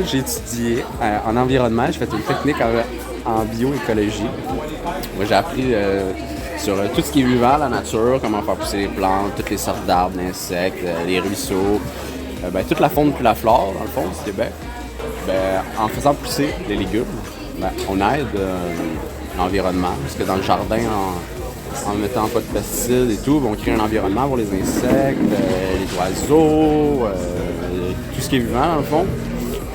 j'ai étudié en environnement. J'ai fait une technique en bioécologie. Moi, j'ai appris sur tout ce qui est vivant, la nature, comment faire pousser les plantes, toutes les sortes d'arbres, d'insectes, les ruisseaux, toute la faune et la flore, dans le fond, du Québec. En faisant pousser les légumes, on aide l'environnement. Parce que dans le jardin, en mettant pas de pesticides et tout, on crée un environnement pour les insectes, les oiseaux, tout ce qui est vivant, dans le fond.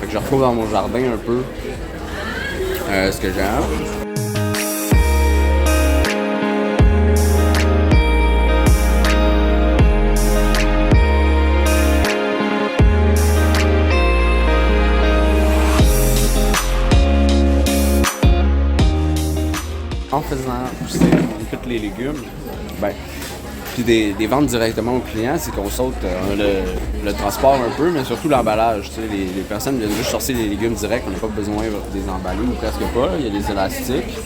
Fait que je retrouve dans mon jardin un peu ce que j'aime. En faisant pousser tous les légumes, puis des ventes directement aux clients, c'est qu'on saute le transport un peu, mais surtout l'emballage. Tu sais, les personnes viennent juste sortir les légumes directs, on n'a pas besoin des emballer ou presque pas. Il y a des élastiques.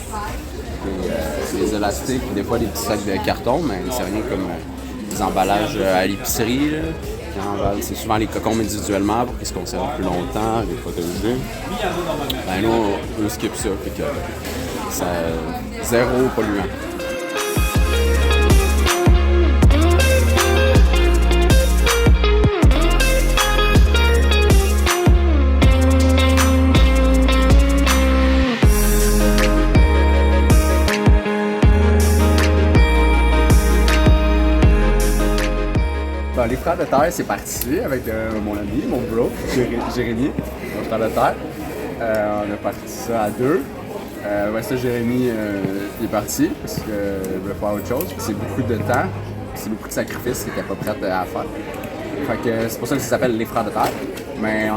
Les élastiques, des fois des petits sacs de carton, mais c'est rien comme des emballages à l'épicerie. C'est souvent les cocons individuellement pour qu'ils se conservent plus longtemps, les protégés. Nous, on skip ça, fait que c'est zéro polluant. Les frères de terre, c'est parti avec mon ami, mon bro, Jérémy, mon frère de terre. On a parti ça à deux. Jérémy il est parti parce qu'il voulait faire autre chose. C'est beaucoup de temps, c'est beaucoup de sacrifices qu'il n'était pas prêt à faire. Fait que c'est pour ça que ça s'appelle les frères de terre. Mais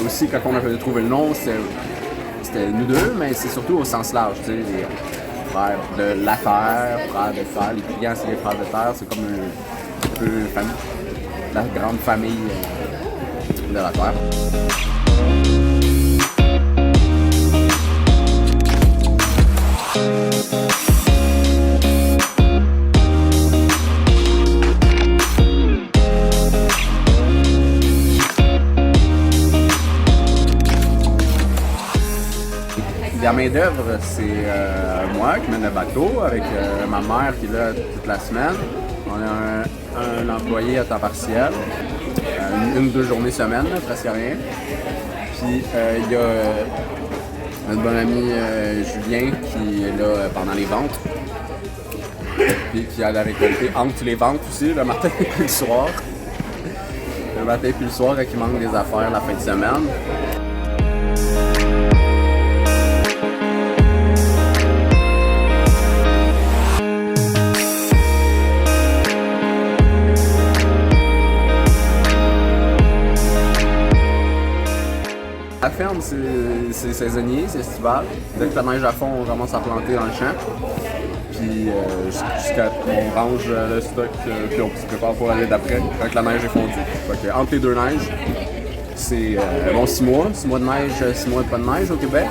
aussi, quand on a trouvé le nom, c'était nous deux, mais c'est surtout au sens large. Tu sais, les frères de la terre, frères de terre. Les clients, c'est les frères de terre. C'est comme un peu la grande famille de la terre. La main-d'œuvre, c'est moi qui mène le bateau avec ma mère qui est là toute la semaine. On a un employé à temps partiel, une ou deux journées semaine, là, presque rien. Puis il y a notre bon ami Julien qui est là pendant les ventes. Puis qui aide à récolter entre les ventes aussi, le matin et le soir. Le matin et le soir, quand il manque des affaires la fin de semaine. La ferme, c'est saisonnier, c'est estival. Dès que la neige à fond, on commence à planter dans le champ. Puis jusqu'à on range le stock, puis on se prépare pour l'année d'après, quand la neige est fondue. Fait que, entre les deux neiges, c'est 6 mois. 6 mois de neige, 6 mois de pas de neige au Québec.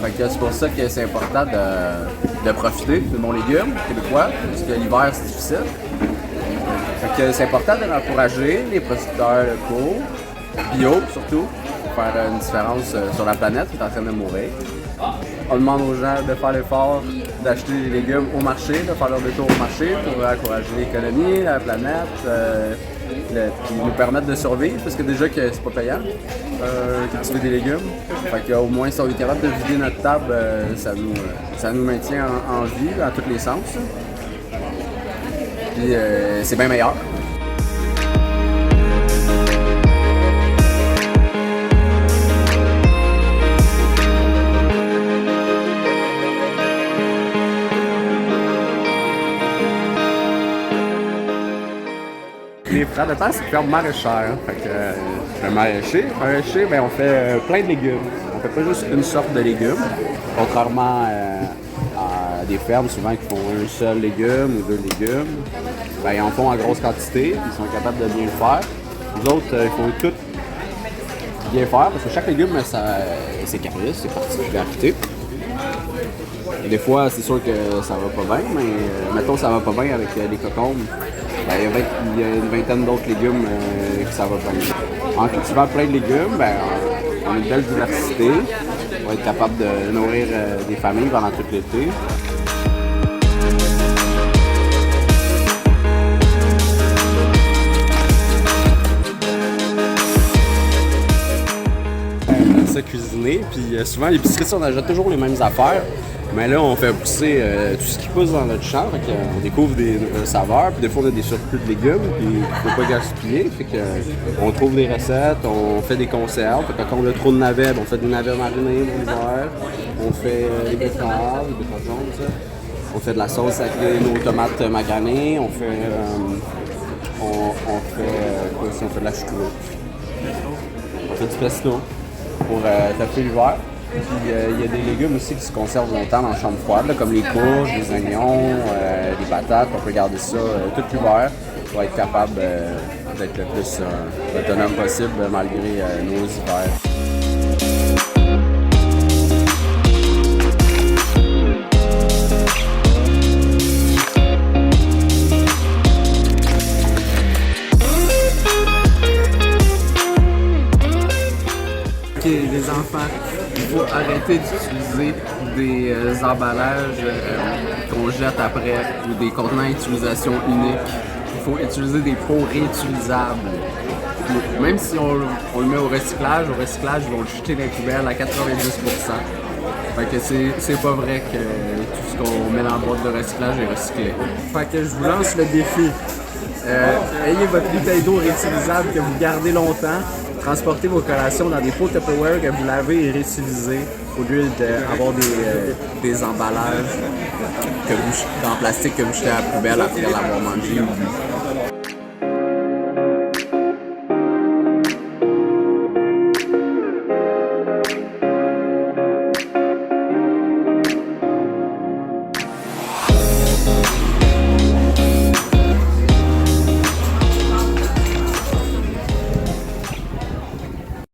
Fait que c'est pour ça que c'est important de profiter de bons légumes québécois, parce que l'hiver, c'est difficile. Fait que c'est important d'encourager les producteurs locaux, bio surtout, pour faire une différence sur la planète qui est en train de mourir. On demande aux gens de faire l'effort d'acheter des légumes au marché, de faire leur détour au marché pour encourager l'économie, la planète, qui nous permettent de survivre, parce que déjà que c'est pas payant cultiver des légumes. Fait qu'au moins si on est capable de vider notre table, ça nous maintient en vie dans tous les sens. Puis c'est bien meilleur. Les frères de terre, c'est une ferme maraîchère. Fait que le maraîcher, on fait plein de légumes. On fait pas juste une sorte de légumes. Contrairement à des fermes souvent qui font un seul légume ou deux légumes, ils en font en grosse quantité, ils sont capables de bien le faire. Les autres, il faut tout bien faire parce que chaque légume a ses caprices, ses particularités. Et des fois, c'est sûr que ça va pas bien, mais mettons ça va pas bien avec les cocombes. Il y a une vingtaine d'autres légumes que ça va bien. En cultivant plein de légumes, on a une belle diversité. On va être capable de nourrir des familles pendant tout l'été. Ça cuisiner, puis souvent à l'épicerie, on achète toujours les mêmes affaires, mais là on fait pousser tout ce qui pousse dans notre champ, fait on découvre des saveurs, puis des fois on a des surplus de légumes, puis il faut pas gaspiller, fait que on trouve des recettes, on fait des conserves, fait que quand on a trop de navets, on fait des navets marinés dans l'hiver, on fait des betteraves jaunes, ça. On fait de la sauce avec nos tomates maganées, on fait quoi aussi, on fait de la choucroute, on fait du pesto pour taper l'hiver. Puis il y a des légumes aussi qui se conservent longtemps dans la chambre froide, là, comme les courges, les oignons, les patates. On peut garder ça tout l'hiver pour être capable d'être le plus autonome possible malgré nos hivers. Les enfants, il faut arrêter d'utiliser des emballages qu'on jette après ou des contenants à utilisation unique. Il faut utiliser des pots réutilisables. Puis, même si on le met au recyclage, ils vont le jeter dans les poubelles à 90%. Fait que c'est pas vrai que tout ce qu'on met dans la boîte de recyclage est recyclé. Fait que je vous lance le défi. Ayez votre bouteille d'eau réutilisable que vous gardez longtemps. Transportez vos collations dans des pots Tupperware que vous lavez et réutilisez au lieu d'avoir des emballages en plastique que vous jetez à la poubelle après l'avoir mangé ou bu.